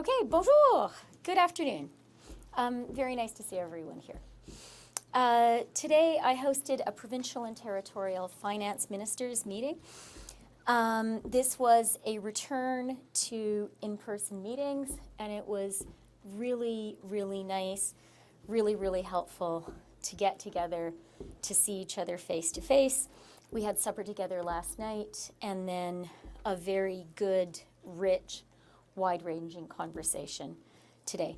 Okay, bonjour. Good afternoon. Very nice to see everyone here. Today I hosted a provincial and territorial finance ministers meeting. This was a return to in-person meetings, and it was really, really nice, really helpful to get together, to see each other face to face. We had supper together last night, and then a very good, rich, wide-ranging conversation today,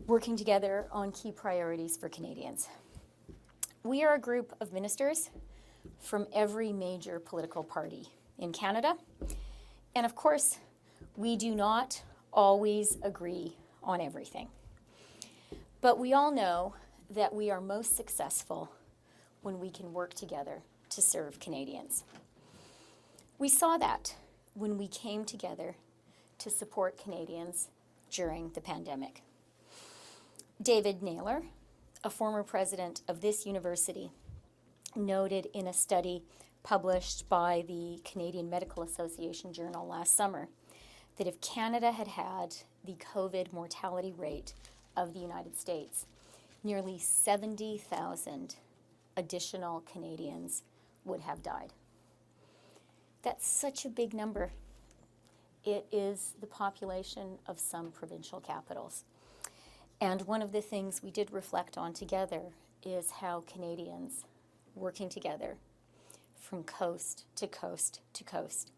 working together on key priorities for Canadians. We are a group of ministers from every major political party in Canada, and of course, we do not always agree on everything. But we all know that we are most successful when we can work together to serve Canadians. We saw that when we came together to support Canadians during the pandemic. David Naylor, a former president of this university, noted in a study published by the Canadian Medical Association Journal last summer that if Canada had had the COVID mortality rate of the United States, nearly 70,000 additional Canadians would have died. That's such a big number. It is the population of some provincial capitals. And one of the things we did reflect on together is how Canadians working together from coast to coast to coast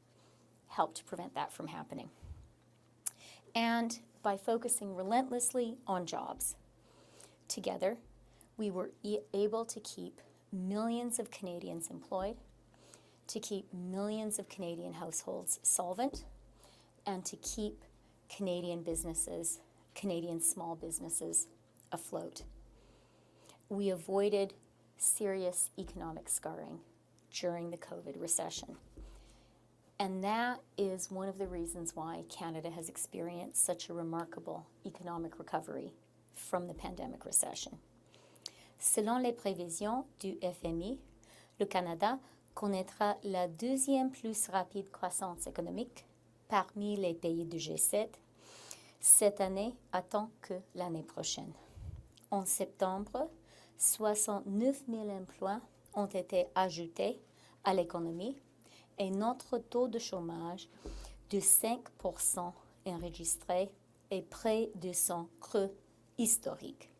helped to prevent that from happening. And by focusing relentlessly on jobs, together we were able to keep millions of Canadians employed, to keep millions of Canadian households solvent, and to keep Canadian businesses, Canadian small businesses afloat. We avoided serious economic scarring during the COVID recession. And that is one of the reasons why Canada has experienced such a remarkable economic recovery from the pandemic recession. Selon les prévisions du FMI, le Canada connaîtra la deuxième plus rapide croissance économique parmi les pays du G7 cette année autant que l'année prochaine. En septembre, 69 000 emplois ont été ajoutés à l'économie et notre taux de chômage de 5% enregistré est près de son creux historique.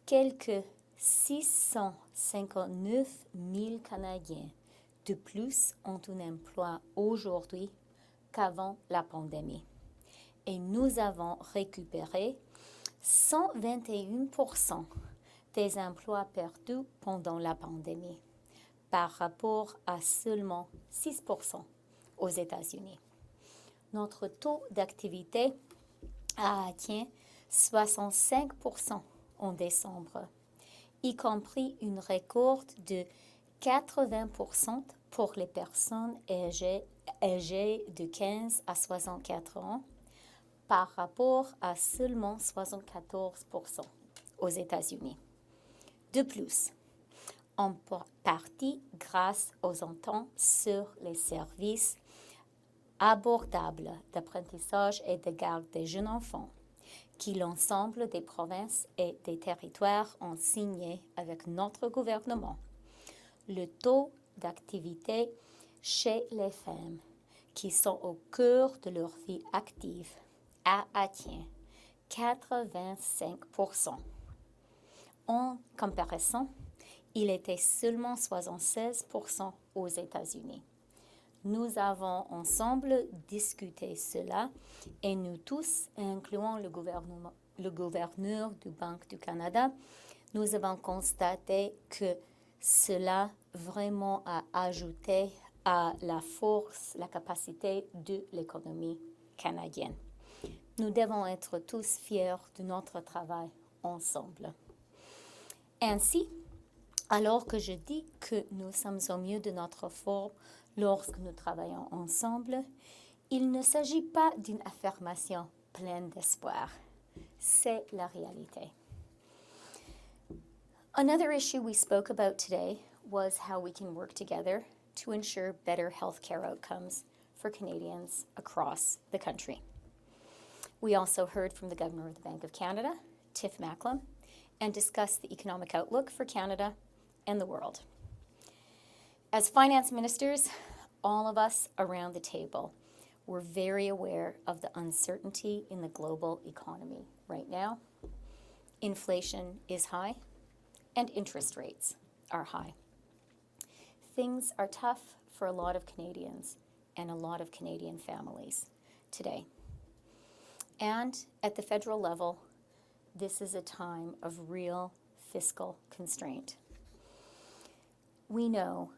Quelques 659 000 Canadiens de plus ont un emploi aujourd'hui qu'avant la pandémie. Et nous avons récupéré 121% des emplois perdus pendant la pandémie, par rapport à seulement 6% aux États-Unis. Notre taux d'activité a atteint 65% en décembre, y compris une record de 80% pour les personnes âgées de 15 à 64 ans, par rapport à seulement 74% aux États-Unis. De plus, en partie grâce aux ententes sur les services abordables d'apprentissage et de garde des jeunes enfants, qui l'ensemble des provinces et des territoires ont signé avec notre gouvernement, le taux d'activité chez les femmes qui sont au cœur de leur vie active a atteint 85%. En comparaison, il était seulement 76% aux États-Unis. Nous avons ensemble discuté cela et nous tous, incluant le gouverneur du Banque du Canada, nous avons constaté que cela vraiment a ajouté à la force, la capacité de l'économie canadienne. Nous devons être tous fiers de notre travail ensemble. Ainsi, alors que je dis que nous sommes au mieux de notre forme lorsque nous travaillons ensemble, il ne s'agit pas d'une affirmation pleine d'espoir. C'est la réalité. Another issue we spoke about today was how we can work together to ensure better healthcare outcomes for Canadians across the country. We also heard from the Governor of the Bank of Canada, Tiff Macklem, and discussed the economic outlook for Canada and the world. As finance ministers, all of us around the table were very aware of the uncertainty in the global economy right now. Inflation is high and interest rates are high. Things are tough for a lot of Canadians and a lot of Canadian families today. And at the federal level, this is a time of real fiscal constraint. We know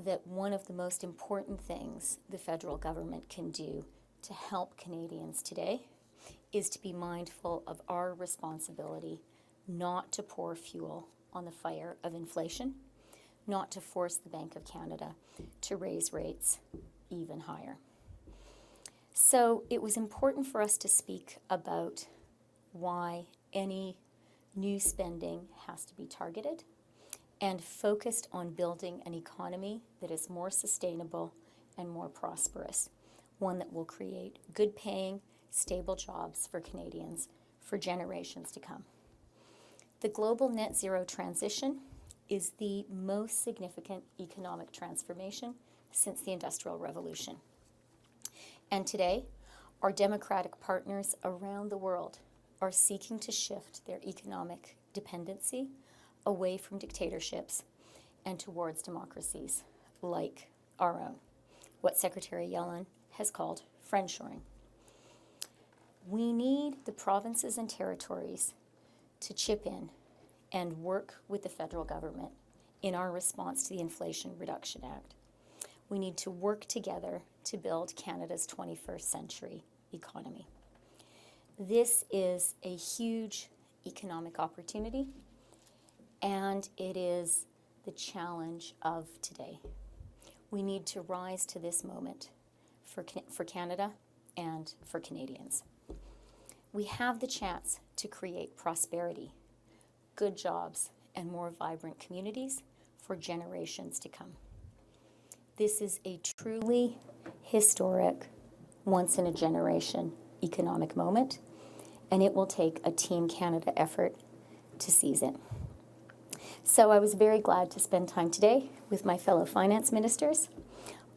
that one of the most important things the federal government can do to help Canadians today is to be mindful of our responsibility not to pour fuel on the fire of inflation, not to force the Bank of Canada to raise rates even higher. So it was important for us to speak about why any new spending has to be targeted and focused on building an economy that is more sustainable and more prosperous, one that will create good-paying, stable jobs for Canadians for generations to come. The global net zero transition is the most significant economic transformation since the Industrial Revolution. And today, our democratic partners around the world are seeking to shift their economic dependency away from dictatorships and towards democracies like our own, what Secretary Yellen has called friendshoring. We need the provinces and territories to chip in and work with the federal government in our response to the Inflation Reduction Act. We need to work together to build Canada's 21st century economy. This is a huge economic opportunity, and it is the challenge of today. We need to rise to this moment for Canada and for Canadians. We have the chance to create prosperity, good jobs, and more vibrant communities for generations to come. This is a truly historic, once-in-a-generation economic moment, and it will take a Team Canada effort to seize it. So I was very glad to spend time today with my fellow finance ministers.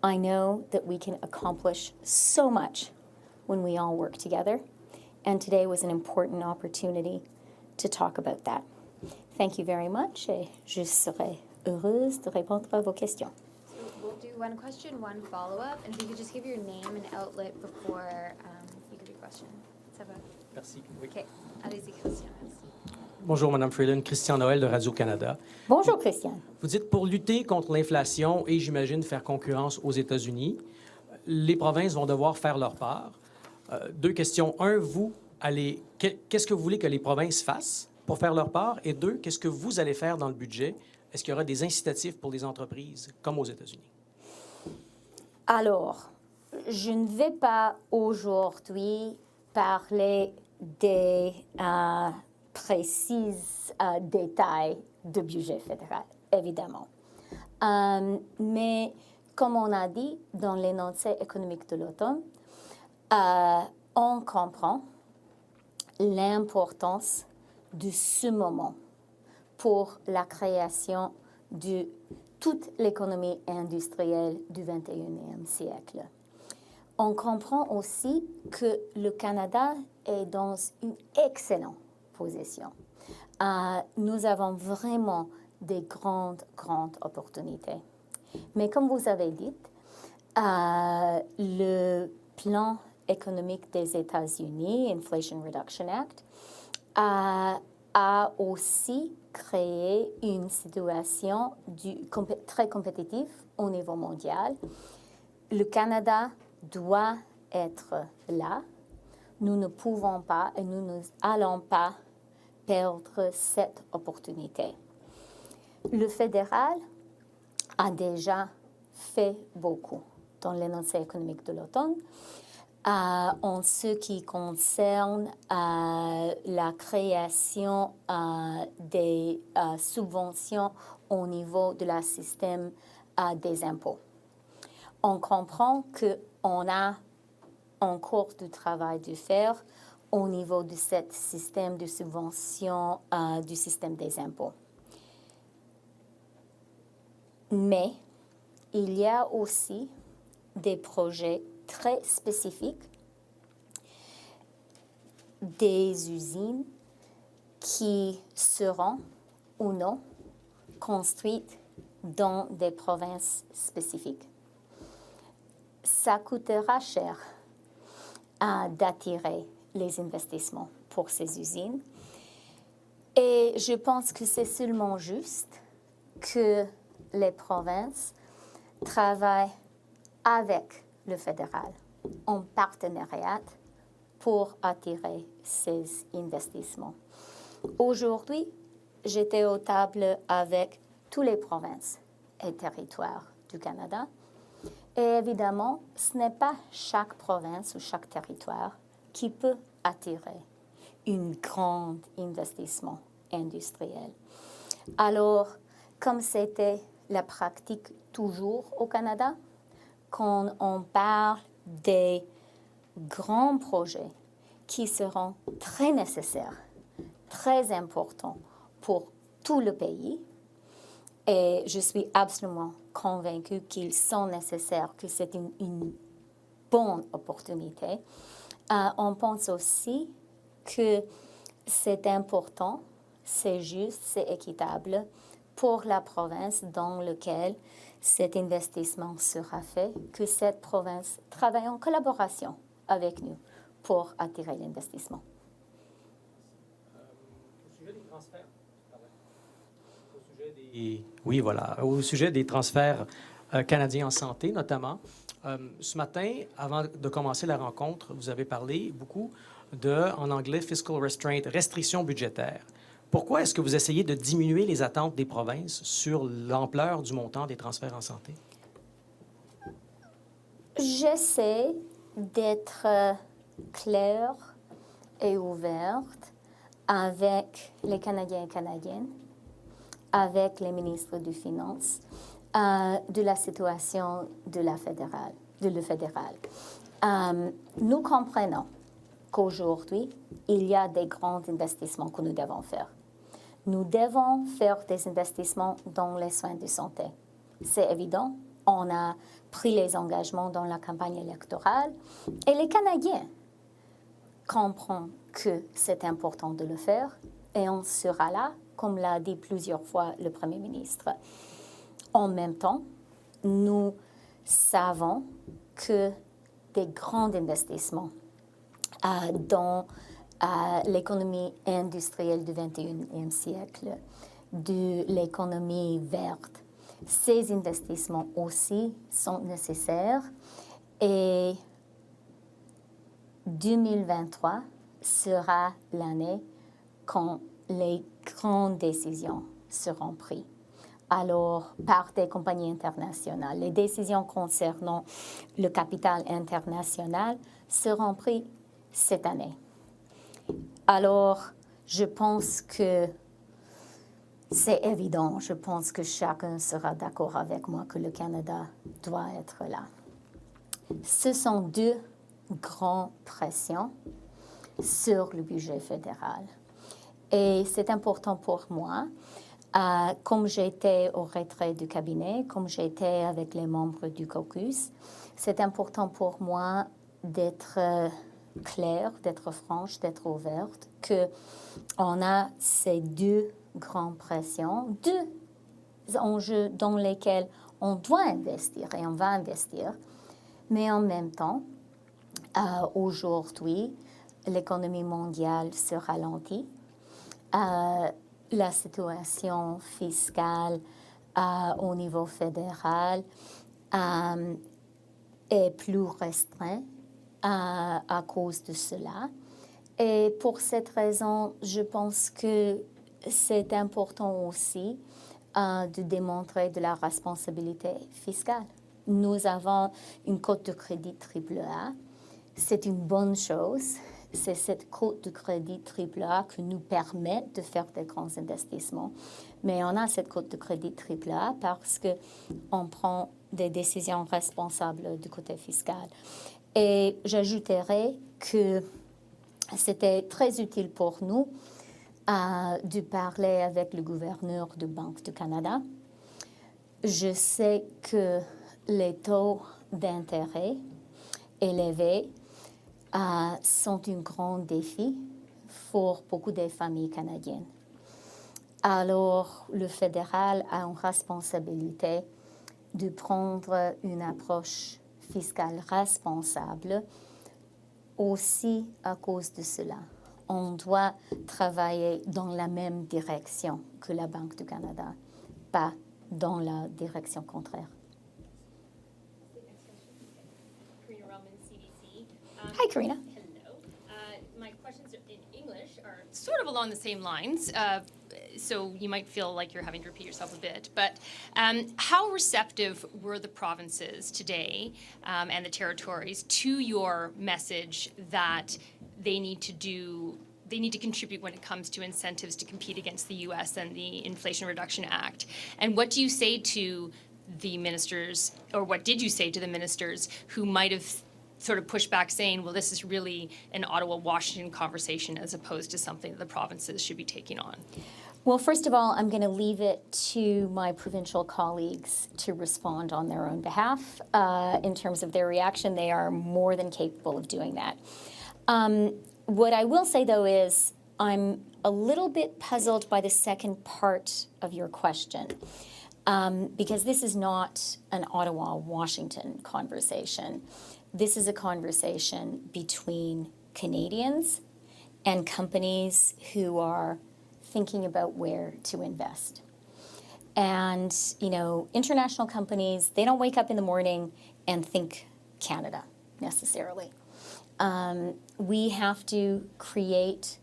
I know that we can accomplish so much when we all work together, and today was an important opportunity to talk about that. Thank you very much, et je serai heureuse de répondre à vos questions. We'll do one question, one follow-up, and if you could just give your name and outlet before you give your question. Ça va? Merci. Oui. OK. Allez-y, Christian. Bonjour, Mme Freeland. Christian Noël de Radio-Canada. Bonjour, Christian. Vous dites pour lutter contre l'inflation et, j'imagine, faire concurrence aux États-Unis, les provinces vont devoir faire leur part. Deux questions. Un, qu'est-ce que vous voulez que les provinces fassent pour faire leur part? Et deux, qu'est-ce que vous allez faire dans le budget? Est-ce qu'il y aura des incitatifs pour les entreprises comme aux États-Unis? Alors, je ne vais pas aujourd'hui parler des précis détails du budget fédéral, évidemment. Mais comme on a dit dans l'énoncé économique de l'automne, on comprend l'importance de ce moment pour la création de toute l'économie industrielle du 21e siècle. On comprend aussi que le Canada est dans une excellente position. Nous avons vraiment des grandes opportunités. Mais comme vous avez dit, le plan économique des États-Unis, Inflation Reduction Act, a aussi créé une situation très compétitive au niveau mondial. Le Canada doit être là. Nous ne pouvons pas et nous n'allons pas perdre cette opportunité. Le fédéral a déjà fait beaucoup dans l'énoncé économique de l'automne. En ce qui concerne la création des subventions au niveau de la système des impôts. On comprend qu'on a encore du travail à faire au niveau de ce système de subvention du système des impôts. Mais il y a aussi des projets très spécifiques, des usines qui seront ou non construites dans des provinces spécifiques. Ça coûtera cher d'attirer les investissements pour ces usines. Et je pense que c'est seulement juste que les provinces travaillent avec le fédéral en partenariat pour attirer ces investissements. Aujourd'hui, j'étais aux tables avec toutes les provinces et territoires du Canada. Et évidemment, ce n'est pas chaque province ou chaque territoire qui peut attirer un grand investissement industriel. Alors, comme c'était la pratique toujours au Canada, quand on parle des grands projets qui seront très nécessaires, très importants pour tout le pays, et je suis absolument convaincue qu'ils sont nécessaires, que c'est une bonne opportunité. On pense aussi que c'est important, c'est juste, c'est équitable pour la province dans laquelle cet investissement sera fait, que cette province travaille en collaboration avec nous pour attirer l'investissement. Au sujet des transferts, oui, voilà. Au sujet des transferts canadiens en santé, notamment. Ce matin, avant de commencer la rencontre, vous avez parlé beaucoup de, en anglais, fiscal restraint, restrictions budgétaires. Pourquoi est-ce que vous essayez de diminuer les attentes des provinces sur l'ampleur du montant des transferts en santé? J'essaie d'être claire et ouverte avec les Canadiens et Canadiennes, avec les ministres des Finances, de la situation de le fédéral. Nous comprenons qu'aujourd'hui, il y a des grands investissements que nous devons faire. Nous devons faire des investissements dans les soins de santé. C'est évident, on a pris les engagements dans la campagne électorale et les Canadiens comprennent que c'est important de le faire et on sera là, comme l'a dit plusieurs fois le Premier ministre. En même temps, nous savons que des grands investissements dans l'économie industrielle du 21e siècle, de l'économie verte, ces investissements aussi sont nécessaires et 2023 sera l'année quand les grandes décisions seront prises. Alors, par des compagnies internationales, les décisions concernant le capital international seront prises cette année. Alors, je pense que c'est évident, je pense que chacun sera d'accord avec moi que le Canada doit être là. Ce sont deux grandes pressions sur le budget fédéral. Et c'est important pour moi, comme j'étais au retrait du cabinet, comme j'étais avec les membres du caucus, c'est important pour moi d'être claire, d'être franche, d'être ouverte, qu'on a ces deux grandes pressions, deux enjeux dans lesquels on doit investir et on va investir, mais en même temps, aujourd'hui, l'économie mondiale se ralentit. La situation fiscale au niveau fédéral est plus restreinte à cause de cela. Et pour cette raison, je pense que c'est important aussi de démontrer de la responsabilité fiscale. Nous avons une cote de crédit AAA. C'est une bonne chose. C'est cette cote de crédit AAA qui nous permet de faire des grands investissements. Mais on a cette cote de crédit AAA parce qu'on prend des décisions responsables du côté fiscal. Et j'ajouterais que C'était très utile pour nous de parler avec le gouverneur de Banque du Canada. Je sais que les taux d'intérêt élevés sont un grand défi pour beaucoup de familles canadiennes. Alors, le fédéral a une responsabilité de prendre une approche fiscale responsable aussi à cause de cela. On doit travailler dans la même direction que la Banque du Canada, pas dans la direction contraire. Hi, Karina. Hello. My questions in English are sort of along the same lines, so you might feel like you're having to repeat yourself a bit. But how receptive were the provinces today and the territories to your message that they need to contribute when it comes to incentives to compete against the U.S. and the Inflation Reduction Act? And what do you say to the ministers, or what did you say to the ministers who might have sort of pushed back saying, well, this is really an Ottawa-Washington conversation as opposed to something that the provinces should be taking on? Well, first of all, I'm going to leave it to my provincial colleagues to respond on their own behalf. In terms of their reaction, they are more than capable of doing that. What I will say, though, is I'm a little bit puzzled by the second part of your question, because this is not an Ottawa-Washington conversation. This is a conversation between Canadians and companies who are thinking about where to invest. And, you know, international companies, they don't wake up in the morning and think Canada necessarily. We have to create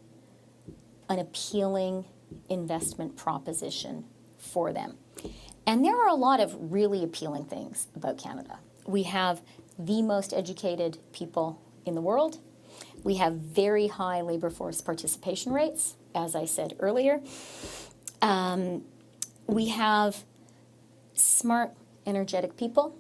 an appealing investment proposition for them. And there are a lot of really appealing things about Canada. We have the most educated people in the world. We have very high labor force participation rates, as I said earlier. We have smart, energetic people,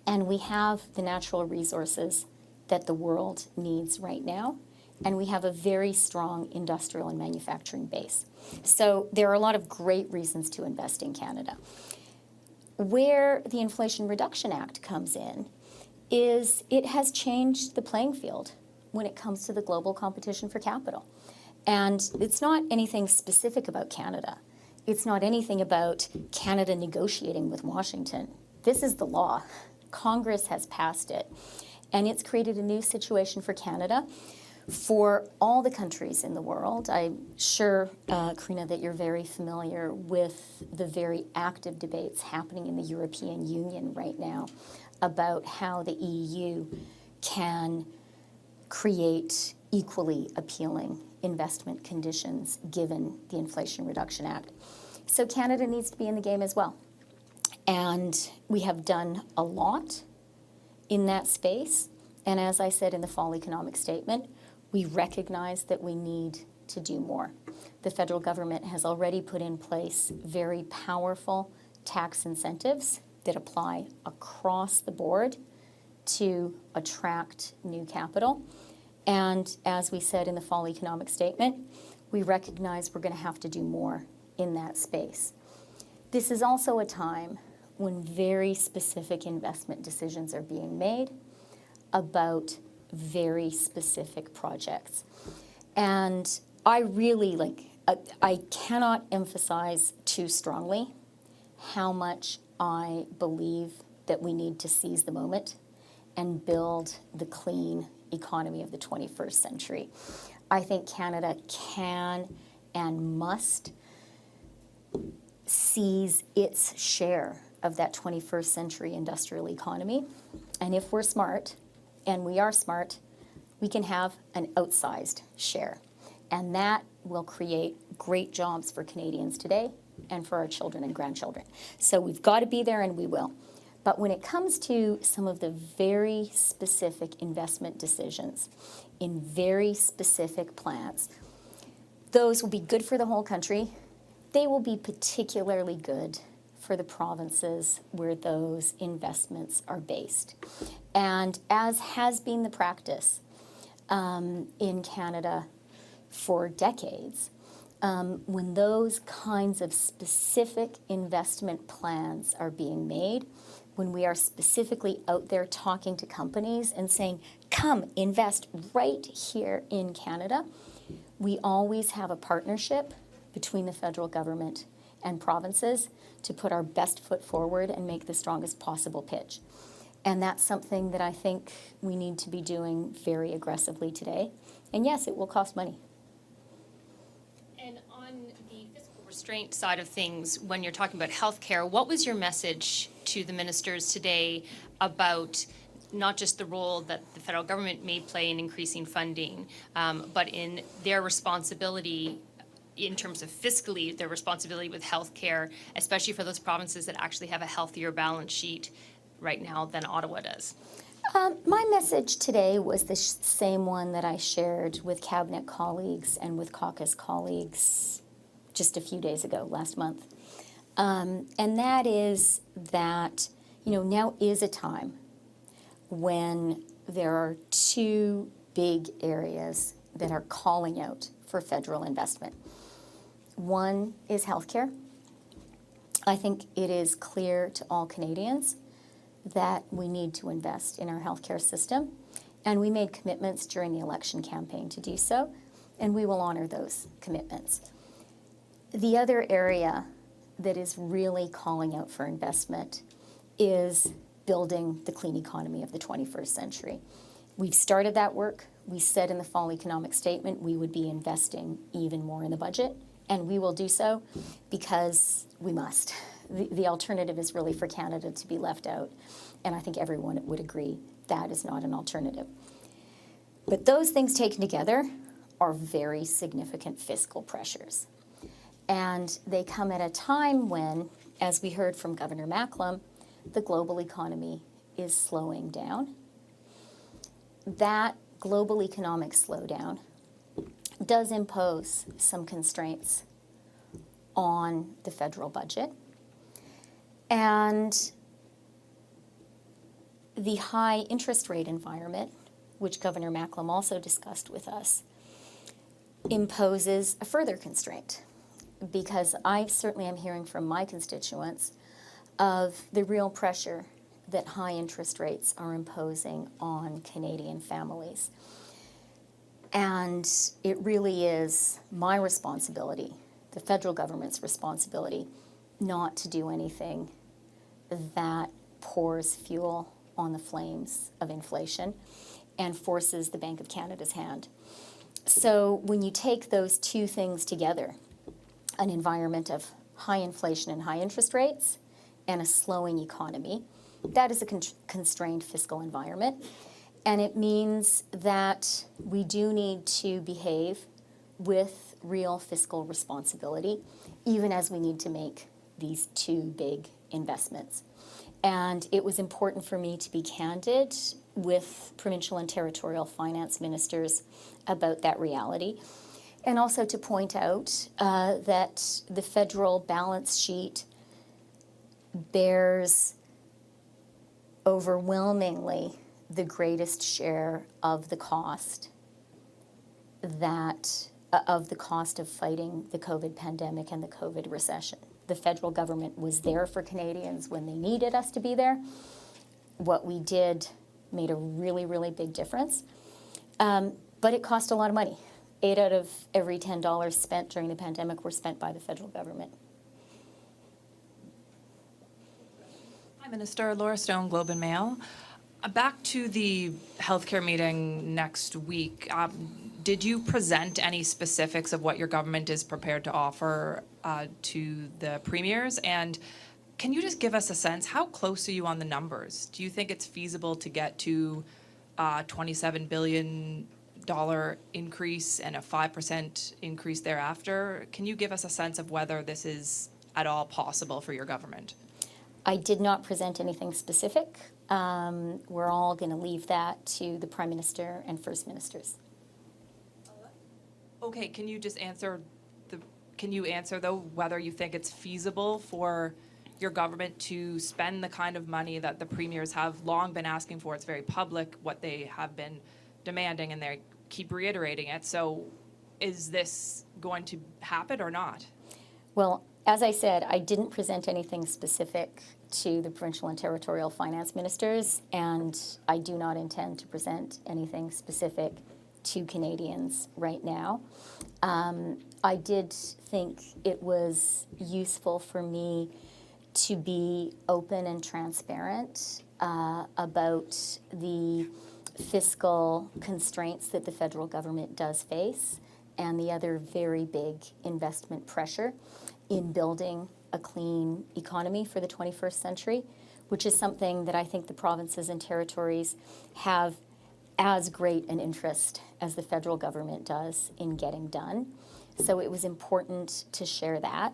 and we have the natural resources that the world needs right now, and we have a very strong industrial and manufacturing base. So there are a lot of great reasons to invest in Canada. Where the Inflation Reduction Act comes in is it has changed the playing field when it comes to the global competition for capital. And it's not anything specific about Canada. It's not anything about Canada negotiating with Washington. This is the law. Congress has passed it. And it's created a new situation for Canada, for all the countries in the world. I'm sure, Karina, that you're very familiar with the very active debates happening in the European Union right now about how the EU can create equally appealing investment conditions given the Inflation Reduction Act. So Canada needs to be in the game as well. And we have done a lot in that space. And as I said in the fall economic statement, we recognize that we need to do more. The federal government has already put in place very powerful tax incentives that apply across the board to attract new capital. And as we said in the fall economic statement, we recognize we're going to have to do more in that space. This is also a time when very specific investment decisions are being made about very specific projects. And I really I cannot emphasize too strongly how much I believe that we need to seize the moment and build the clean economy of the 21st century. I think Canada can and must seize its share of that 21st century industrial economy. And if we're smart, and we are smart, we can have an outsized share. And that will create great jobs for Canadians today and for our children and grandchildren. So we've got to be there, and we will. But when it comes to some of the very specific investment decisions in very specific plans, those will be good for the whole country. They will be particularly good for the provinces where those investments are based. And as has been the practice, in Canada for decades. When those kinds of specific investment plans are being made, when we are specifically out there talking to companies and saying, come invest right here in Canada, we always have a partnership between the federal government and provinces to put our best foot forward and make the strongest possible pitch. And that's something that I think we need to be doing very aggressively today. And yes, it will cost money. And on the fiscal restraint side of things, when you're talking about healthcare, what was your message to the ministers today about not just the role that the federal government may play in increasing funding, but in their responsibility in terms of fiscally, their responsibility with healthcare, especially for those provinces that actually have a healthier balance sheet right now than Ottawa does? My message today was the same one that I shared with cabinet colleagues and with caucus colleagues just a few days ago, last month. And that is that, now is a time when there are two big areas that are calling out for federal investment. One is healthcare. I think it is clear to all Canadians that we need to invest in our healthcare system, and we made commitments during the election campaign to do so, and we will honor those commitments. The other area that is really calling out for investment is building the clean economy of the 21st century. We've started that work. We said in the fall economic statement we would be investing even more in the budget, and we will do so because we must. The alternative is really for Canada to be left out, and I think everyone would agree that is not an alternative. But those things taken together are very significant fiscal pressures. And they come at a time when, as we heard from Governor Macklem, the global economy is slowing down. That global economic slowdown does impose some constraints on the federal budget. And the high interest rate environment, which Governor Macklem also discussed with us, imposes a further constraint, because I certainly am hearing from my constituents of the real pressure that high interest rates are imposing on Canadian families. And it really is my responsibility, the federal government's responsibility, not to do anything that pours fuel on the flames of inflation and forces the Bank of Canada's hand. So when you take those two things together, an environment of high inflation and high interest rates and a slowing economy, that is a constrained fiscal environment. And it means that we do need to behave with real fiscal responsibility, even as we need to make these two big investments. And it was important for me to be candid with provincial and territorial finance ministers about that reality. And also to point out that the federal balance sheet bears overwhelmingly the greatest share of the cost of fighting the COVID pandemic and the COVID recession. The federal government was there for Canadians when they needed us to be there. What we did made a really, really big difference. But it cost a lot of money. 8 out of every $10 spent during the pandemic were spent by the federal government. Prime Minister, Laura Stone, Globe and Mail. Back to the healthcare meeting next week. Did you present any specifics of what your government is prepared to offer to the premiers? And can you just give us a sense, how close are you on the numbers? Do you think it's feasible to get to $27 billion increase and a 5% increase thereafter? Can you give us a sense of whether this is at all possible for your government? I did not present anything specific. We're all going to leave that to the Prime Minister and First Ministers. Okay, can you just answer though whether you think it's feasible for your government to spend the kind of money that the premiers have long been asking for? It's very public what they have been demanding, and keep reiterating it. So is this going to happen or not? Well, as I said, I didn't present anything specific to the provincial and territorial finance ministers, and I do not intend to present anything specific to Canadians right now. I did think it was useful for me to be open and transparent about the fiscal constraints that the federal government does face and the other very big investment pressure in building a clean economy for the 21st century, which is something that I think the provinces and territories have as great an interest as the federal government does in getting done. So it was important to share that.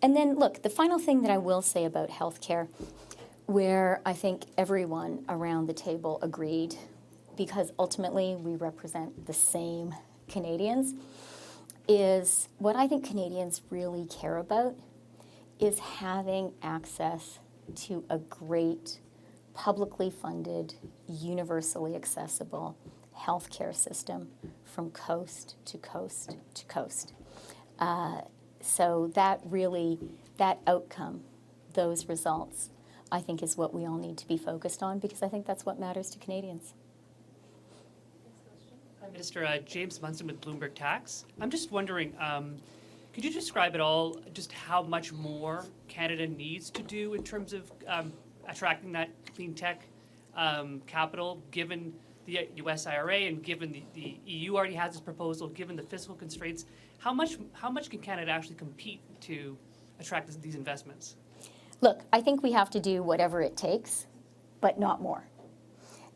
And then, look, the final thing that I will say about healthcare, where I think everyone around the table agreed, because ultimately we represent the same Canadians, is what I think Canadians really care about is having access to a great, publicly funded, universally accessible healthcare system from coast to coast to coast. So that really, that outcome, those results, I think is what we all need to be focused on, because I think that's what matters to Canadians. Prime Minister, James Munson with Bloomberg Tax. I'm just wondering, could you describe at all just how much more Canada needs to do in terms of attracting that clean tech capital, given the US IRA and given the EU already has its proposal, given the fiscal constraints? How much can Canada actually compete to attract these investments? Look, I think we have to do whatever it takes, but not more.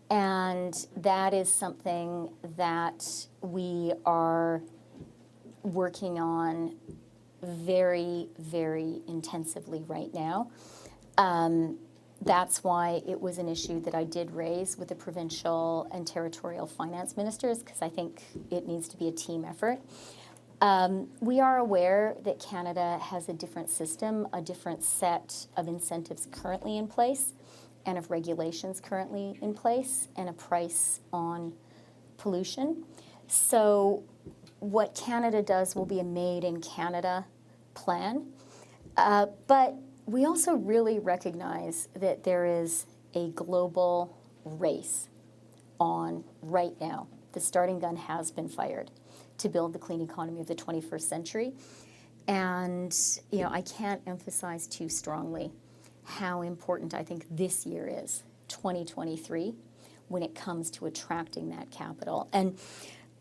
And that is something that we are working on very, very intensively right now. That's why it was an issue that I did raise with the provincial and territorial finance ministers, because I think it needs to be a team effort. We are aware that Canada has a different system, a different set of incentives currently in place, and of regulations currently in place, and a price on pollution. So what Canada does will be a made in Canada plan. But we also really recognize that there is a global race on right now. The starting gun has been fired to build the clean economy of the 21st century. And, I can't emphasize too strongly how important I think this year is, 2023, when it comes to attracting that capital. And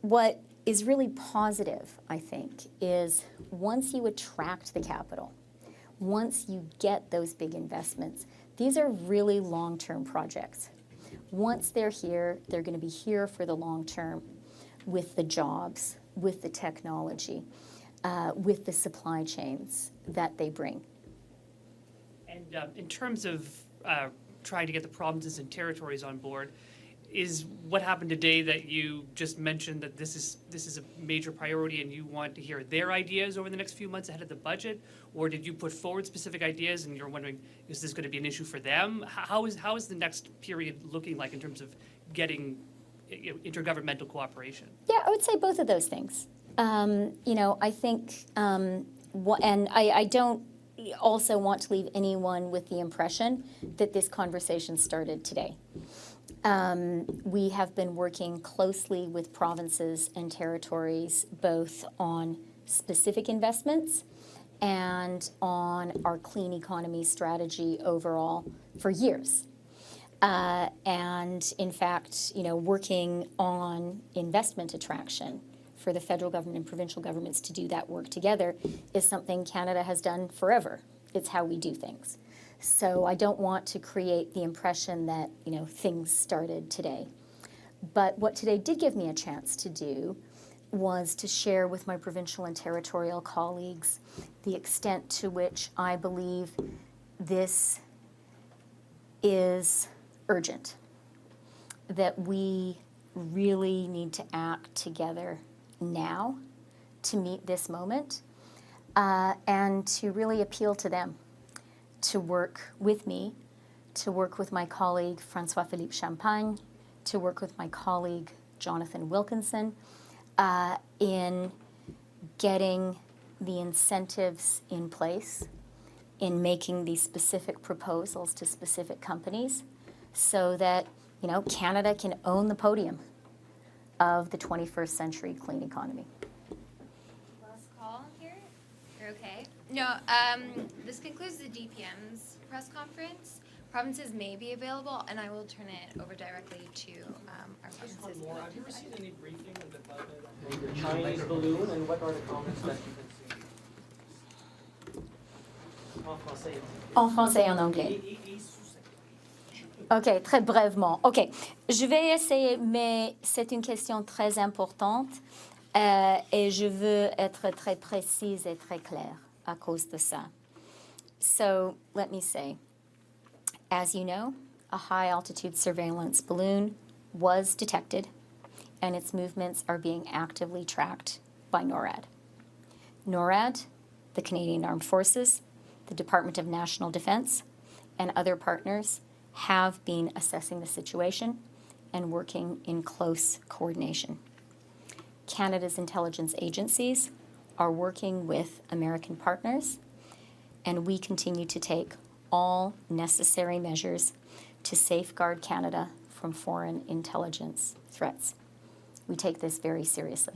what is really positive, I think, is once you attract the capital, once you get those big investments, these are really long-term projects. Once they're here, they're going to be here for the long term with the jobs, with the technology, with the supply chains that they bring. And in terms of trying to get the provinces and territories on board, is what happened today that you just mentioned that this is a major priority and you want to hear their ideas over the next few months ahead of the budget? Or did you put forward specific ideas and you're wondering, is this going to be an issue for them? How is the next period looking like in terms of getting intergovernmental cooperation? Yeah, I would say both of those things. I think, and I don't also want to leave anyone with the impression that this conversation started today. We have been working closely with provinces and territories both on specific investments and on our clean economy strategy overall for years. And in fact, working on investment attraction for the federal government and provincial governments to do that work together is something Canada has done forever. It's how we do things. So I don't want to create the impression that, things started today. But what today did give me a chance to do was to share with my provincial and territorial colleagues the extent to which I believe this is urgent, that we really need to act together now to meet this moment, and to really appeal to them to work with me, to work with my colleague François-Philippe Champagne, to work with my colleague Jonathan Wilkinson, in getting the incentives in place, in making these specific proposals to specific companies, so that, you know, Canada can own the podium of the 21st century clean economy. Last call here. You're okay. No, this concludes the DPM's press conference. Provinces may be available, and I will turn it over directly to our provinces. Have you ever seen any briefing about the Chinese balloon, and what are the comments that you can see? En français. En français et en anglais. OK, très brièvement. OK, je vais essayer, mais c'est une question très importante et je veux être très précise et très claire à cause de ça. So, let me say, as you know, a high-altitude surveillance balloon was detected, and its movements are being actively tracked by NORAD. NORAD, the Canadian Armed Forces, the Department of National Defence, and other partners have been assessing the situation and working in close coordination. Canada's intelligence agencies are working with American partners, and we continue to take all necessary measures to safeguard Canada from foreign intelligence threats. We take this very seriously.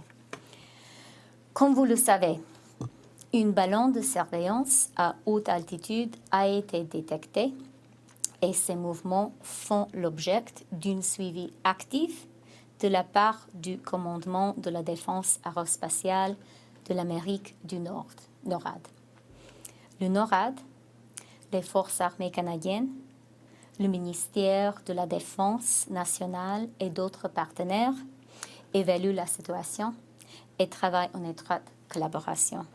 Comme vous le savez, un ballon de surveillance à haute altitude a été détecté et ses mouvements font l'objet d'un suivi actif de la part du commandement de la défense aérospatiale de l'Amérique du Nord, NORAD. Le NORAD, les Forces armées canadiennes, le ministère de la Défense nationale et d'autres partenaires évaluent la situation et travaillent en étroite collaboration.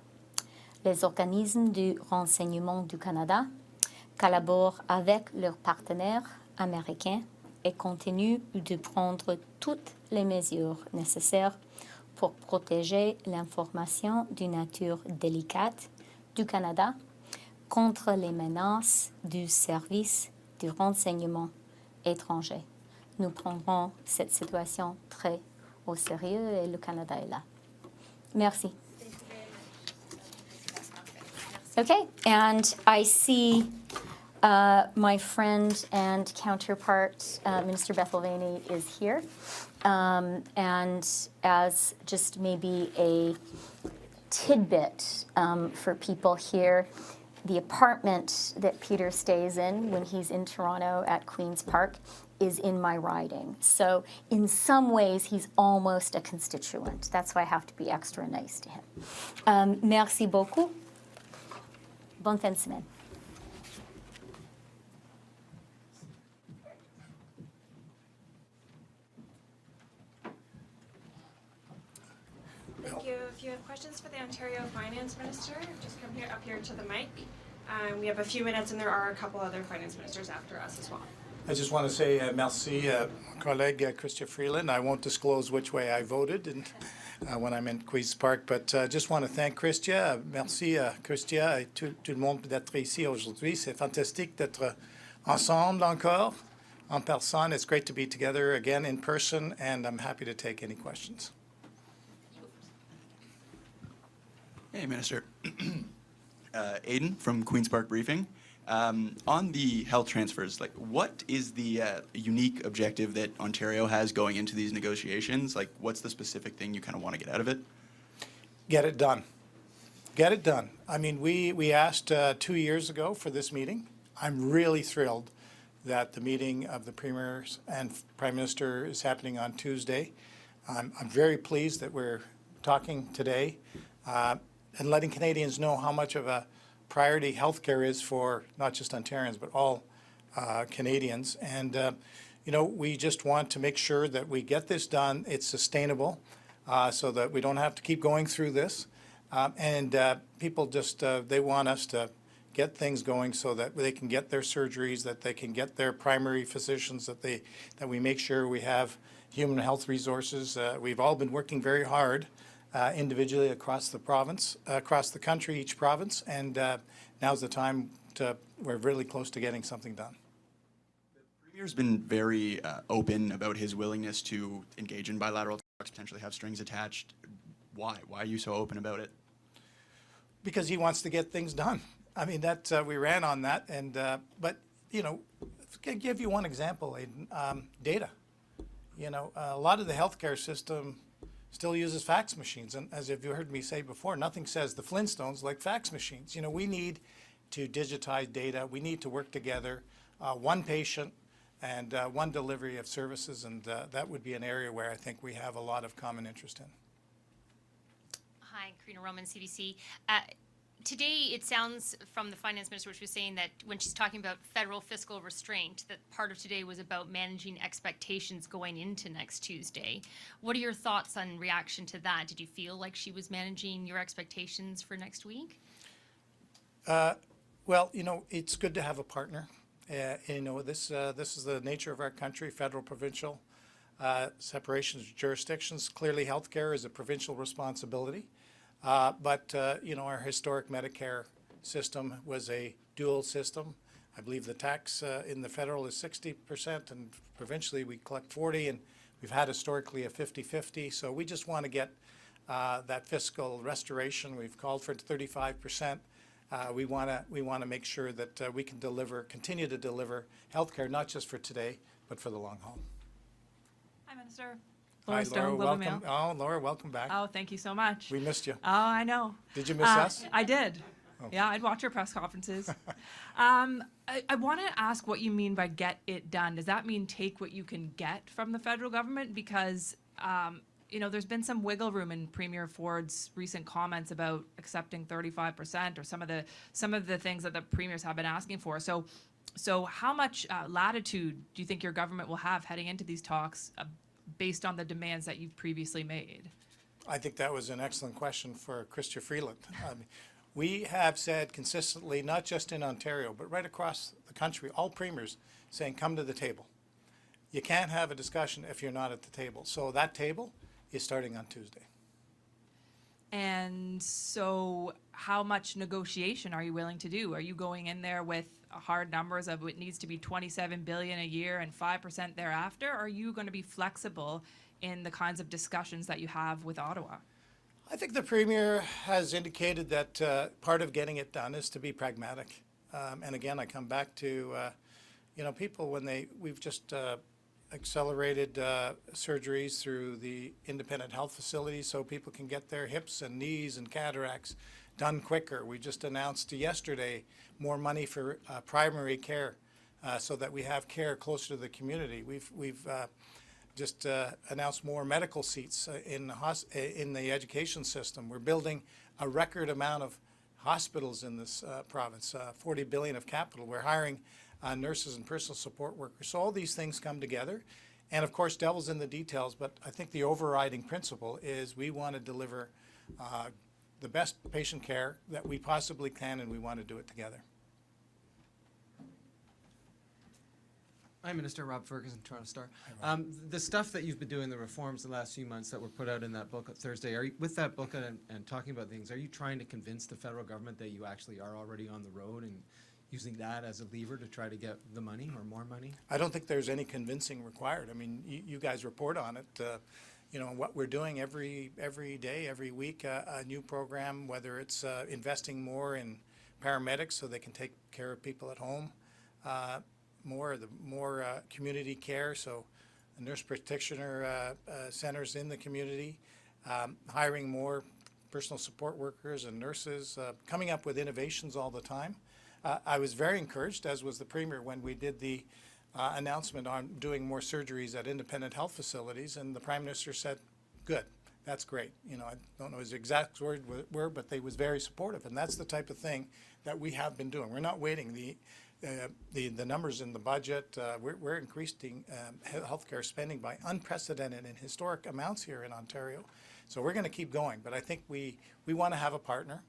Les organismes du renseignement du Canada collaborent avec leurs partenaires américains et continuent de prendre toutes les mesures nécessaires pour protéger l'information d'une nature délicate du Canada contre les menaces du service du renseignement étranger. Nous prendrons cette situation très au sérieux et le Canada est là. Merci. Okay, and I see my friend and counterpart, Minister Bethlenfalvy, is here. And as just maybe a tidbit for people here, the apartment that Peter stays in when he's in Toronto at Queen's Park is in my riding. So in some ways, he's almost a constituent. That's why I have to be extra nice to him. Merci beaucoup. Bonne fin de semaine. Thank you. If you have questions for the Ontario Finance Minister, just come up here to the mic. We have a few minutes, and there are a couple other Finance Ministers after us as well. I just want to say merci, colleague Chrystia Freeland. I won't disclose which way I voted when I'm in Queen's Park, but just want to thank Chrystia. Merci Chrystia et tout le monde d'être ici aujourd'hui. C'est fantastique d'être ensemble encore, en personne. It's great to be together again in person, and I'm happy to take any questions. Hey, Minister. Aidan from Queen's Park Briefing. On the health transfers, like, what is the unique objective that Ontario has going into these negotiations? Like, what's the specific thing you kind of want to get out of it? Get it done. Get it done. I mean, we asked 2 years ago for this meeting. I'm really thrilled that the meeting of the Premiers and Prime Minister is happening on Tuesday. I'm very pleased that we're talking today and letting Canadians know how much of a priority healthcare is for not just Ontarians, but all Canadians. And, you know, we just want to make sure that we get this done, it's sustainable, so that we don't have to keep going through this. And people just, they want us to get things going so that they can get their surgeries, that they can get their primary physicians, that we make sure we have human health resources. We've all been working very hard individually across the province, across the country, each province, and now's the time we're really close to getting something done. The Premier's been very open about his willingness to engage in bilateral talks, potentially have strings attached. Why? Why are you so open about it? Because he wants to get things done. I mean, that we ran on that, and but you know, I'll give you one example, Aidan. Data. You know, a lot of the healthcare system still uses fax machines, and as you heard me say before, nothing says the Flintstones like fax machines. You know, we need to digitize data. We need to work together, one patient and one delivery of services, and that would be an area where I think we have a lot of common interest in. Hi, Karina Roman, CBC. Today, it sounds from the finance minister, which was saying that when she's talking about federal fiscal restraint, that part of today was about managing expectations going into next Tuesday. What are your thoughts on reaction to that? Did you feel like she was managing your expectations for next week? Well, you know, it's good to have a partner. You know, this is the nature of our country, federal, provincial, separations of jurisdictions. Clearly, healthcare is a provincial responsibility. But you know, our historic Medicare system was a dual system. I believe the tax in the federal is 60%, and provincially we collect 40%, and we've had historically a 50-50. So we just want to get that fiscal restoration. We've called for 35%. We want to make sure that we can continue to deliver healthcare, not just for today, but for the long haul. Hi, Minister. Hi, Laura Stone, Globe and welcome. Mail. Oh, Laura, welcome back. Oh, thank you so much. We missed you. Oh, I know. Did you miss us? I did. Oh. Yeah, I'd watch your press conferences. I want to ask what you mean by get it done. Does that mean take what you can get from the federal government? Because, you know, there's been some wiggle room in Premier Ford's recent comments about accepting 35% or some of the things that the premiers have been asking for. So how much latitude do you think your government will have heading into these talks based on the demands that you've previously made? I think that was an excellent question for Chrystia Freeland. We have said consistently, not just in Ontario, but right across the country, all premiers saying, come to the table. You can't have a discussion if you're not at the table. So that table is starting on Tuesday. And so how much negotiation are you willing to do? Are you going in there with hard numbers of it needs to be $27 billion a year and 5% thereafter? Or are you going to be flexible in the kinds of discussions that you have with Ottawa? I think the Premier has indicated that part of getting it done is to be pragmatic. And again, I come back to, you know, people we've just accelerated surgeries through the independent health facilities so people can get their hips and knees and cataracts done quicker. We just announced yesterday more money for primary care so that we have care closer to the community. We've just announced more medical seats in the education system. We're building a record amount of hospitals in this province, $40 billion of capital. We're hiring nurses and personal support workers. So all these things come together. And of course, devil's in the details, but I think the overriding principle is we want to deliver the best patient care that we possibly can, and we want to do it together. Hi, Minister. Rob Ferguson, Toronto Star. The stuff that you've been doing, the reforms the last few months that were put out in that book on Thursday, with that book and talking about things, are you trying to convince the federal government that you actually are already on the road and using that as a lever to try to get the money or more money? I don't think there's any convincing required. I mean, you guys report on it. You know, what we're doing every day, every week, a new program, whether it's investing more in paramedics so they can take care of people at home, more community care, so nurse practitioner centers in the community, hiring more personal support workers and nurses, coming up with innovations all the time. I was very encouraged, as was the Premier, when we did the announcement on doing more surgeries at independent health facilities, and the Prime Minister said, good, that's great. You know, I don't know his exact words were, but they was very supportive, and that's the type of thing that we have been doing. We're not waiting. The numbers in the budget, we're increasing healthcare spending by unprecedented and historic amounts here in Ontario. So we're going to keep going, but I think we want to have a partner.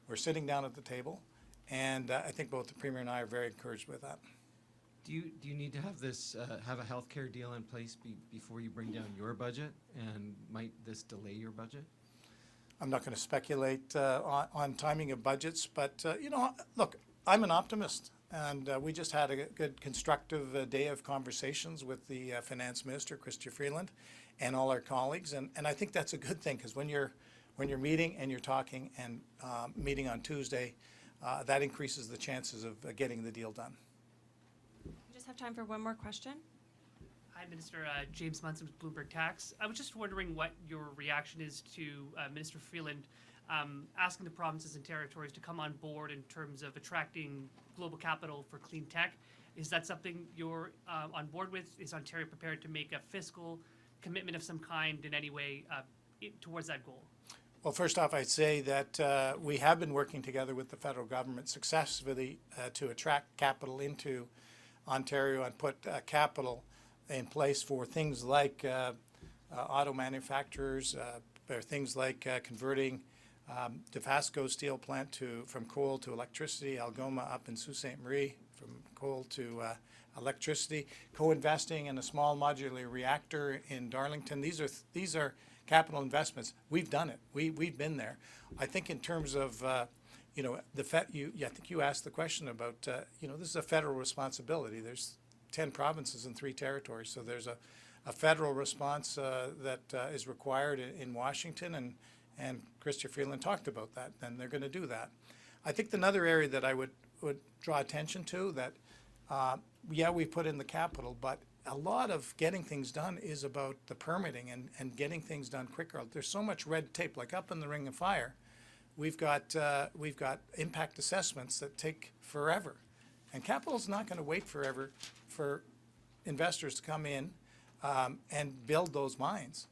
We're sitting down at the table, and I think both the Premier and I are very encouraged with that. Do you need to have this have a healthcare deal in place before you bring down your budget, and might this delay your budget? I'm not going to speculate on timing of budgets, but you know, look, I'm an optimist, And we just had a good constructive day of conversations with the Finance Minister Chrystia Freeland and all our colleagues. And I think that's a good thing, because when you're meeting and you're talking and meeting on Tuesday, that increases the chances of getting the deal done. We just have time for one more question. Hi, Minister. James Munson with Bloomberg Tax. I was just wondering what your reaction is to Minister Freeland asking the provinces and territories to come on board in terms of attracting global capital for clean tech. Is that something you're on board with? Is Ontario prepared to make a fiscal commitment of some kind in any way towards that goal? Well, first off, I'd say that we have been working together with the federal government successfully to attract capital into Ontario and put capital in place for things like auto manufacturers, or things like converting Dofasco steel plant from coal to electricity, Algoma up in Sault Ste. Marie from coal to electricity, co-investing in a small modular reactor in Darlington. These are capital investments. We've done it. We've been there. I think in terms of I think you asked the question about this is a federal responsibility. There's 10 provinces and 3 territories, so there's a federal response that is required in Washington, and Chrystia Freeland talked about that, and they're going to do that. I think another area that I would draw attention to that, we put in the capital, but a lot of getting things done is about the permitting and getting things done quicker. There's so much red tape, like up in the Ring of Fire. We've got impact assessments that take forever, and capital's not going to wait forever for investors to come in and build those mines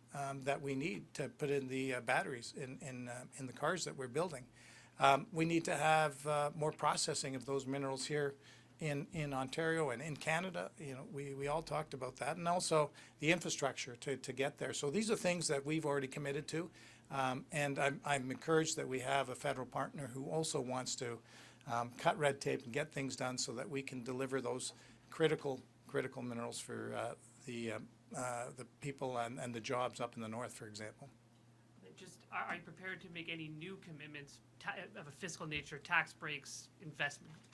that we need to put in the batteries in the cars that we're building. We need to have more processing of those minerals here in Ontario and in Canada. We all talked about that, and also the infrastructure to get there. So these are things that we've already committed to, and I'm encouraged that we have a federal partner who also wants to cut red tape and get things done so that we can deliver those critical minerals for the people and the jobs up in the north, for example. Just, are you prepared to make any new commitments of a fiscal nature, tax breaks,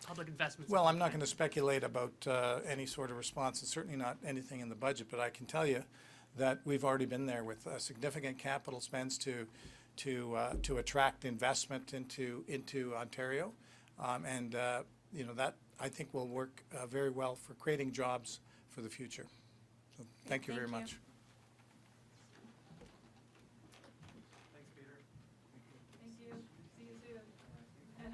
public investments? Well, I'm not going to speculate about any sort of response. It's certainly not anything in the budget, but I can tell you that we've already been there with significant capital spends to attract investment into Ontario, and that I think will work very well for creating jobs for the future. So thank you very much. Thanks, Peter. Thank you. See you soon.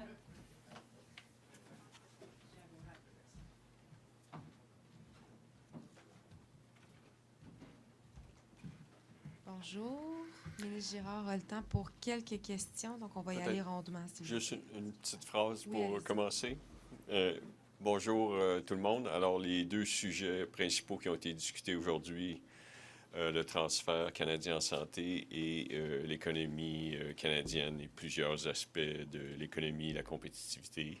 Bonjour. Ministre Girard a le temps pour quelques questions, donc on va y aller rondement. Si vous Juste voulez. une petite phrase Oui, pour allez-y. commencer. Bonjour tout le monde. Alors, les 2 sujets principaux qui ont été discutés aujourd'hui, le transfert canadien en santé et l'économie canadienne et plusieurs aspects de l'économie, la compétitivité.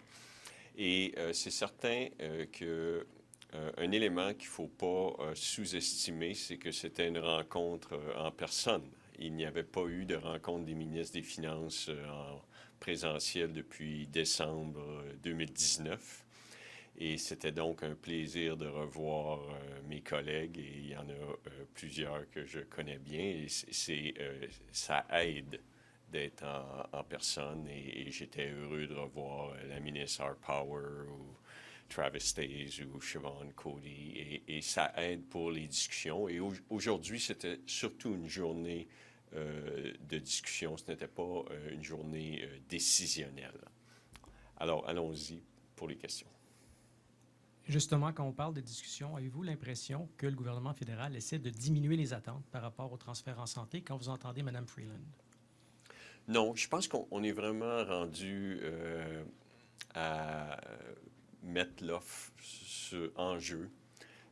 Et c'est certain qu'un élément qu'il ne faut pas sous-estimer, c'est que c'était une rencontre en personne. Il n'y avait pas eu de rencontre des ministres des Finances en présentiel depuis décembre 2019. Et c'était donc un plaisir de revoir mes collègues, et il y en a plusieurs que je connais bien. Et ça aide d'être en personne, et j'étais heureux de revoir la ministre Art Power ou Travis Toews ou Siobhan Cody, et ça aide pour les discussions. Et aujourd'hui, c'était surtout une journée de discussion, ce n'était pas une journée décisionnelle. Alors, allons-y pour les questions. Justement, quand on parle de discussion, avez-vous l'impression que le gouvernement fédéral essaie de diminuer les attentes par rapport au transfert en santé quand vous entendez Mme Freeland? Non, je pense qu'on est vraiment rendu à mettre l'offre en jeu.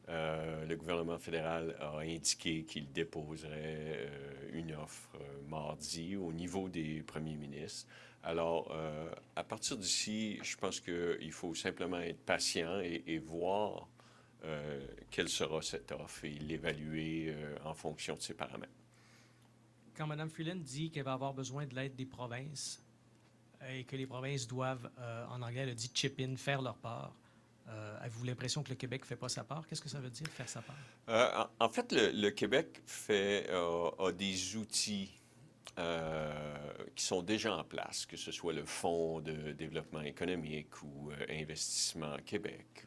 Le gouvernement fédéral a indiqué qu'il déposerait une offre mardi au niveau des premiers ministres. Alors, à partir d'ici, je pense qu'il faut simplement être patient et voir quelle sera cette offre et l'évaluer en fonction de ses paramètres. Quand Mme Freeland dit qu'elle va avoir besoin de l'aide des provinces et que les provinces doivent, en anglais, elle a dit chip in, faire leur part, Avez-vous l'impression que le Québec ne fait pas sa part? Qu'est-ce que ça veut dire, faire sa part? En fait, le Québec a des outils qui sont déjà en place, que ce soit le Fonds de développement économique ou Investissement Québec.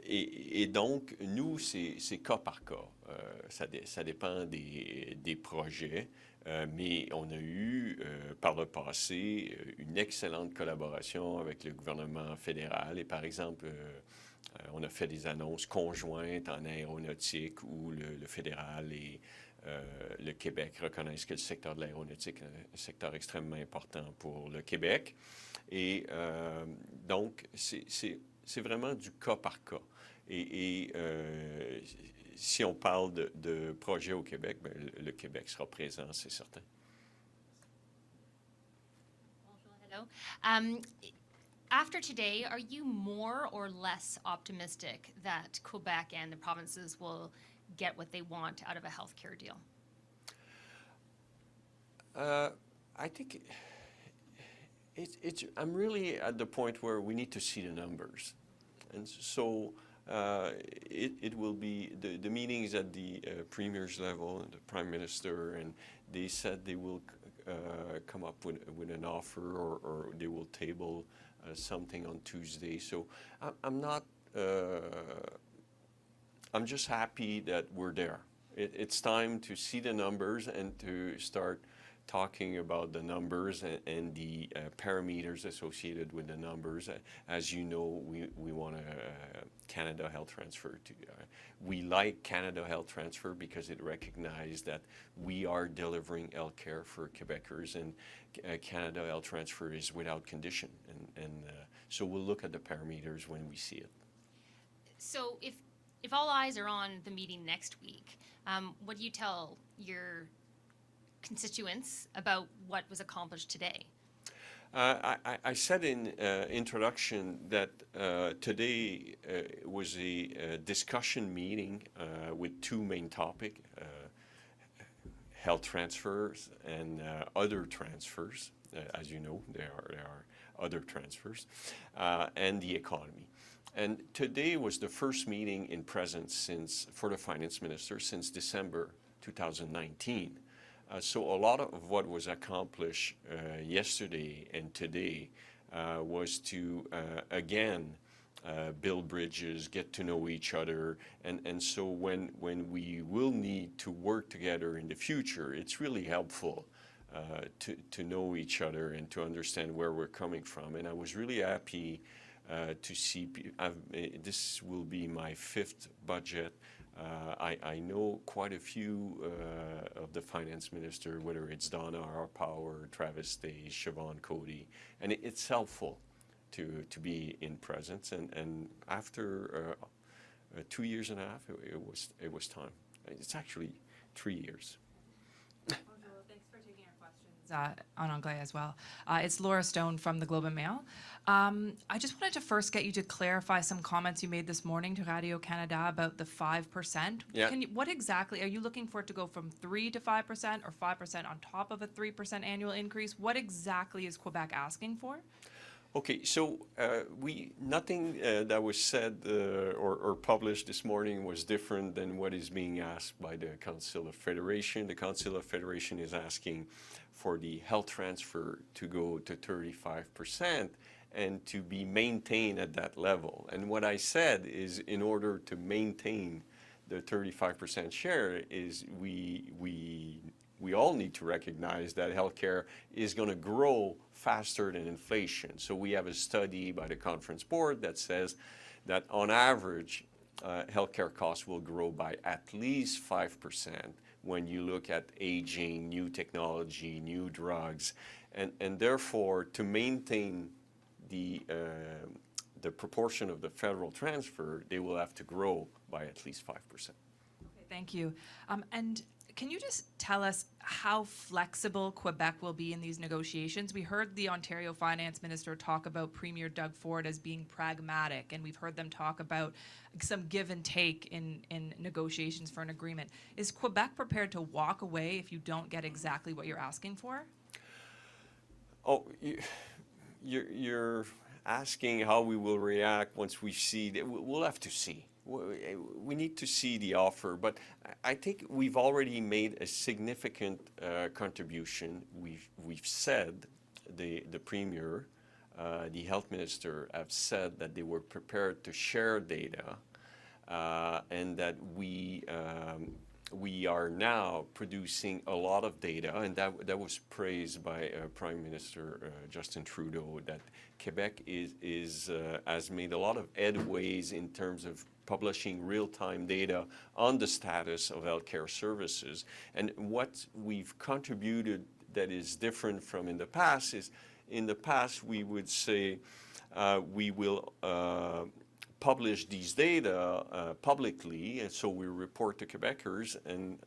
Et donc, nous, c'est cas par cas. Ça dépend des projets, mais on a eu, par le passé, une excellente collaboration avec le gouvernement fédéral. Et par exemple, on a fait des annonces conjointes en aéronautique où le fédéral et le Québec reconnaissent que le secteur de l'aéronautique est un secteur extrêmement important pour le Québec. Et donc, c'est vraiment du cas par cas. Et si on parle de projets au Québec, bien, le Québec sera présent, c'est certain. Bonjour, hello. After today, are you more or less optimistic that Quebec and the provinces will get what they want out of a healthcare deal? I think I'm really at the point where we need to see the numbers. And so it will be, the meetings at the Premier's level and the Prime Minister, and they said they will come up with an offer or they will table something on Tuesday. So I'm not, I'm just happy that we're there. It's time to see the numbers and to start talking about the numbers and the parameters associated with the numbers. As you know, we want a Canada Health Transfer. We like Canada Health Transfer because it recognizes that we are delivering health care for Quebecers, and Canada Health Transfer is without condition. And so we'll look at the parameters when we see it. So if all eyes are on the meeting next week, what do you tell your constituents about what was accomplished today? I said in introduction that today was a discussion meeting with two main topics, health transfers and other transfers. As you know, there are other transfers, and the economy. And today was the first meeting in presence for the Finance Minister since December 2019. So a lot of what was accomplished yesterday and today was to, again, build bridges, get to know each other. And so when we will need to work together in the future, it's really helpful to know each other and to understand where we're coming from. And I was really happy to see, this will be my 5th budget. I know quite a few of the finance minister, whether it's Donna Harpower, Travis Toews, Siobhan Cody, and it's helpful to be in presence. And after 2 years and a half, it was time. It's actually 3 years. Thanks for taking our questions en anglais as well. It's Laura Stone from the Globe and Mail. I just wanted to first get you to clarify some comments you made this morning to Radio-Canada about the 5%. Yeah. What exactly, are you looking for it to go from 3 to 5% or 5% on top of a 3% annual increase? What exactly is Quebec asking for? Okay, so nothing that was said or published this morning was different than what is being asked by the Council of Federation. The Council of Federation is asking for the health transfer to go to 35% and to be maintained at that level. And what I said is, in order to maintain the 35% share, is we all need to recognize that healthcare is going to grow faster than inflation. So we have a study by the Conference Board that says that on average, healthcare costs will grow by at least 5% when you look at aging, new technology, new drugs, and therefore to maintain the proportion of the federal transfer, they will have to grow by at least 5%. Okay, thank you. And can you just tell us how flexible Quebec will be in these negotiations? We heard the Ontario Finance Minister talk about Premier Doug Ford as being pragmatic, and we've heard them talk about some give and take in negotiations for an agreement. Is Quebec prepared to walk away if you don't get exactly what you're asking for? Oh, you're asking how we will react once we see, we'll have to see. We need to see the offer, but I think we've already made a significant contribution. We've said, the Premier, the Health Minister have said that they were prepared to share data, and that we are now producing a lot of data, and that was praised by Prime Minister Justin Trudeau, that Quebec has made a lot of headways in terms of publishing real-time data on the status of healthcare services. And what we've contributed that is different from in the past is, in the past we would say we will publish these data publicly, and so we report to Quebecers, and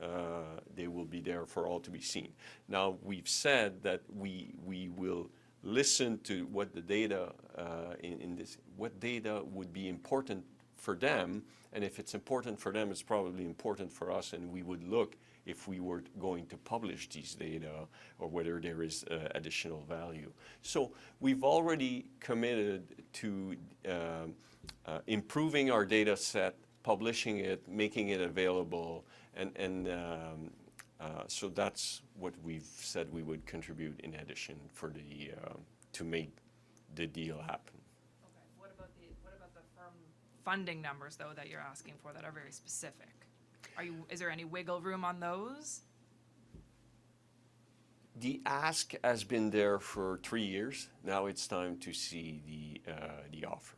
they will be there for all to be seen. Now, we've said that we will listen to what the data what data would be important for them, and if it's important for them, it's probably important for us, and we would look if we were going to publish these data or whether there is additional value. So we've already committed to improving our data set, publishing it, making it available, and so that's what we've said we would contribute in addition for the to make the deal happen. Okay. What about the firm funding numbers, though, that you're asking for that are very specific? Is there any wiggle room on those? The ask has been there for 3 years. Now it's time to see the offer.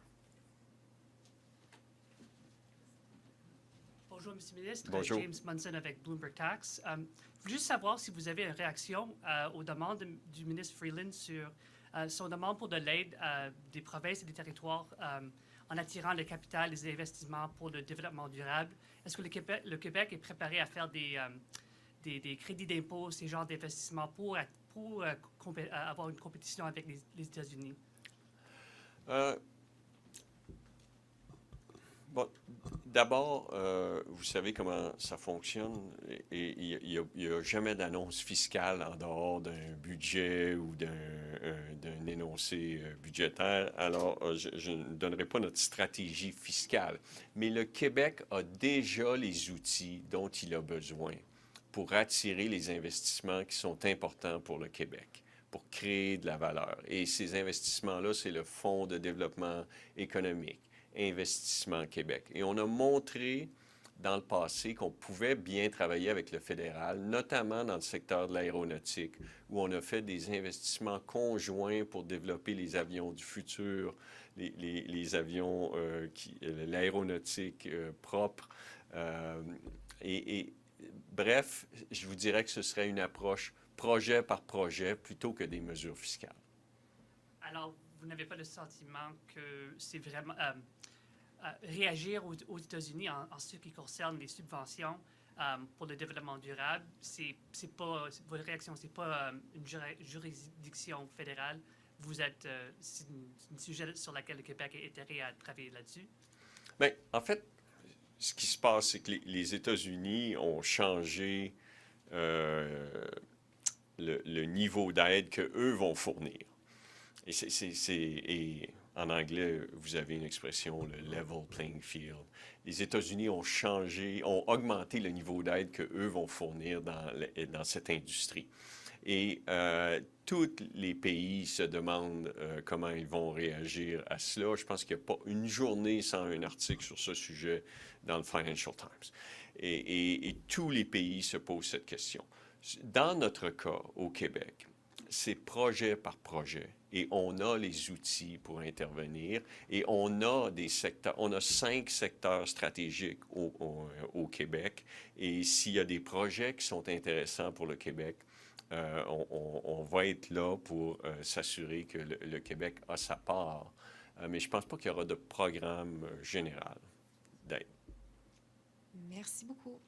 Bonjour, Monsieur le Ministre. Bonjour. James Munson avec Bloomberg Tax. Je veux juste savoir si vous avez une réaction aux demandes du ministre Freeland sur son demande pour de l'aide des provinces et des territoires en attirant le capital et les investissements pour le développement durable. Est-ce que le Québec est préparé à faire des crédits d'impôt, ces genres d'investissements pour avoir une compétition avec les États-Unis? Bon, d'abord, vous savez comment ça fonctionne. Et il n'y a jamais d'annonce fiscale en dehors d'un budget ou d'un énoncé budgétaire. Alors, je ne donnerai pas notre stratégie fiscale. Mais le Québec a déjà les outils dont il a besoin pour attirer les investissements qui sont importants pour le Québec, pour créer de la valeur. Et ces investissements-là, c'est le Fonds de développement économique, Investissement Québec. Et on a montré dans le passé qu'on pouvait bien travailler avec le fédéral, notamment dans le secteur de l'aéronautique, où on a fait des investissements conjoints pour développer les avions du futur, les avions, l'aéronautique propre. Bref, je vous dirais que ce serait une approche projet par projet plutôt que des mesures fiscales. Alors, vous n'avez pas le sentiment que c'est vraiment réagir aux États-Unis en ce qui concerne les subventions pour le développement durable, c'est pas votre réaction, c'est pas une juridiction fédérale. C'est un sujet sur lequel le Québec est intéressé à travailler là-dessus. Bien, en fait, ce qui se passe, c'est que les États-Unis ont changé le niveau d'aide qu'eux vont fournir. Et en anglais, vous avez une expression, le level playing field. Les États-Unis ont augmenté le niveau d'aide qu'eux vont fournir dans cette industrie. Et tous les pays se demandent comment ils vont réagir à cela. Je pense qu'il n'y a pas une journée sans un article sur ce sujet dans le Financial Times. Et tous les pays se posent cette question. Dans notre cas, au Québec, c'est projet par projet. Et on a les outils pour intervenir. Et on a 5 secteurs stratégiques au Québec. Et s'il y a des projets qui sont intéressants pour le Québec, on va être là pour s'assurer que le Québec a sa part. Mais je ne pense pas qu'il y aura de programme général d'aide. Merci beaucoup.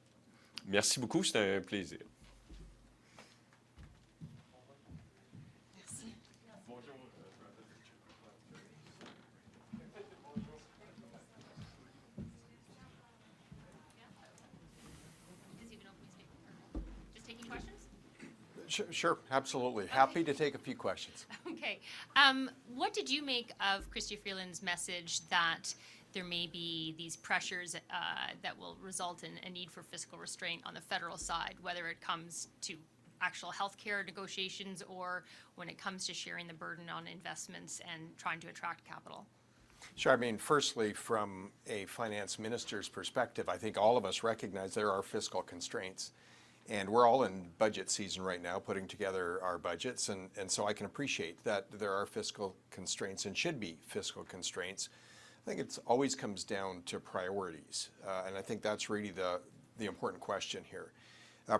Merci beaucoup, c'était un plaisir. Merci. Sure, absolutely. Happy to take a few questions. Okay. Okay. What did you make of Chrystia Freeland's message that there may be these pressures that will result in a need for fiscal restraint on the federal side, whether it comes to actual healthcare negotiations or when it comes to sharing the burden on investments and trying to attract capital? Sure. I mean, firstly, from a finance minister's perspective, I think all of us recognize there are fiscal constraints. And we're all in budget season right now, putting together our budgets. And so I can appreciate that there are fiscal constraints and should be fiscal constraints. I think it always comes down to priorities. And I think that's really the important question here.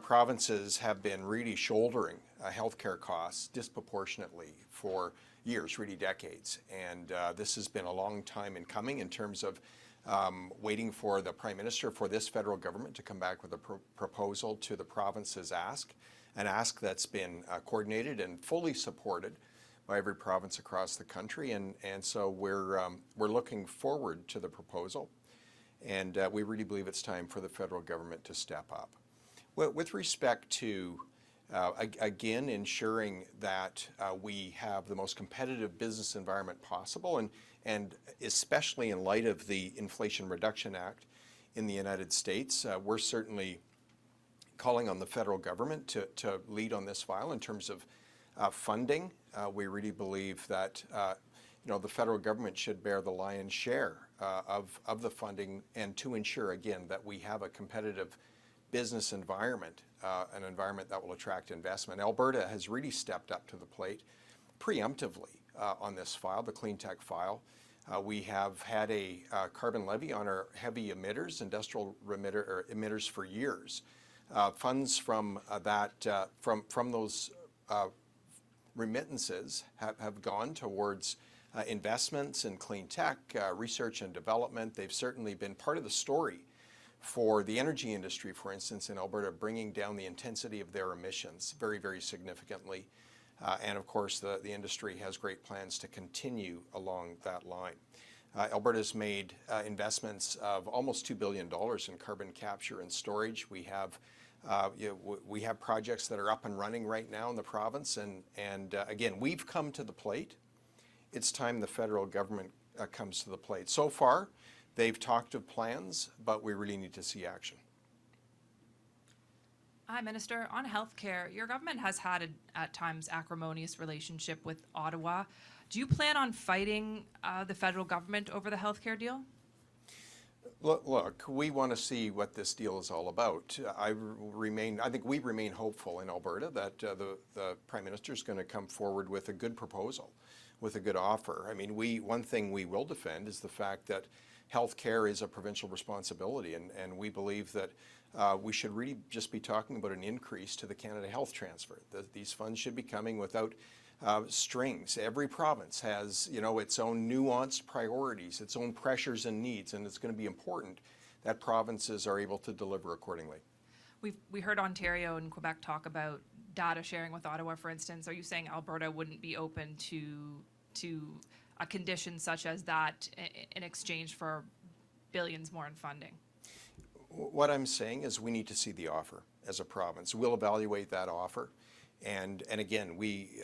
Provinces have been really shouldering healthcare costs disproportionately for years, really decades. And this has been a long time in coming in terms of waiting for the Prime Minister, for this federal government to come back with a proposal to the province's ask, an ask that's been coordinated and fully supported by every province across the country. And so we're looking forward to the proposal. And we really believe it's time for the federal government to step up. With respect to, again, ensuring that we have the most competitive business environment possible, and especially in light of the Inflation Reduction Act in the United States, we're certainly calling on the federal government to lead on this file in terms of funding. We really believe that the federal government should bear the lion's share of the funding, and to ensure, again, that we have a competitive business environment, an environment that will attract investment. Alberta has really stepped up to the plate preemptively on this file, the clean tech file. We have had a carbon levy on our heavy emitters, industrial emitters for years. Funds from from those remittances have gone towards investments in clean tech, research and development. They've certainly been part of the story for the energy industry, for instance, in Alberta, bringing down the intensity of their emissions very, very significantly. And of course, the industry has great plans to continue along that line. Alberta's made investments of almost $2 billion in carbon capture and storage. We have projects that are up and running right now in the province. And again, we've come to the plate. It's time the federal government comes to the plate. So far, they've talked of plans, but we really need to see action. Hi, Minister. On healthcare, your government has had at times acrimonious relationship with Ottawa. Do you plan on fighting the federal government over the healthcare deal? Look, we want to see what this deal is all about. I think we remain hopeful in Alberta that the Prime Minister is going to come forward with a good proposal, with a good offer. I mean, one thing we will defend is the fact that health care is a provincial responsibility, and we believe that we should really just be talking about an increase to the Canada Health Transfer. These funds should be coming without strings. Every province has, its own nuanced priorities, its own pressures and needs, and it's going to be important that provinces are able to deliver accordingly. We heard Ontario and Quebec talk about data sharing with Ottawa, for instance. Are you saying Alberta wouldn't be open to a condition such as that in exchange for billions more in funding? What I'm saying is we need to see the offer as a province. We'll evaluate that offer. And again, we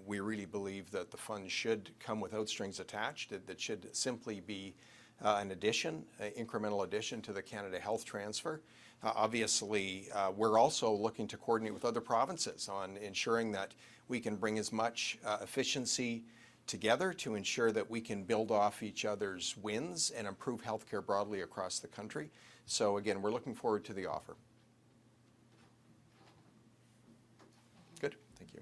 really believe that the funds should come without strings attached. That should simply be an addition, an incremental addition to the Canada Health Transfer. Obviously, we're also looking to coordinate with other provinces on ensuring that we can bring as much efficiency together to ensure that we can build off each other's wins and improve healthcare broadly across the country. So again, we're looking forward to the offer. Good, thank you.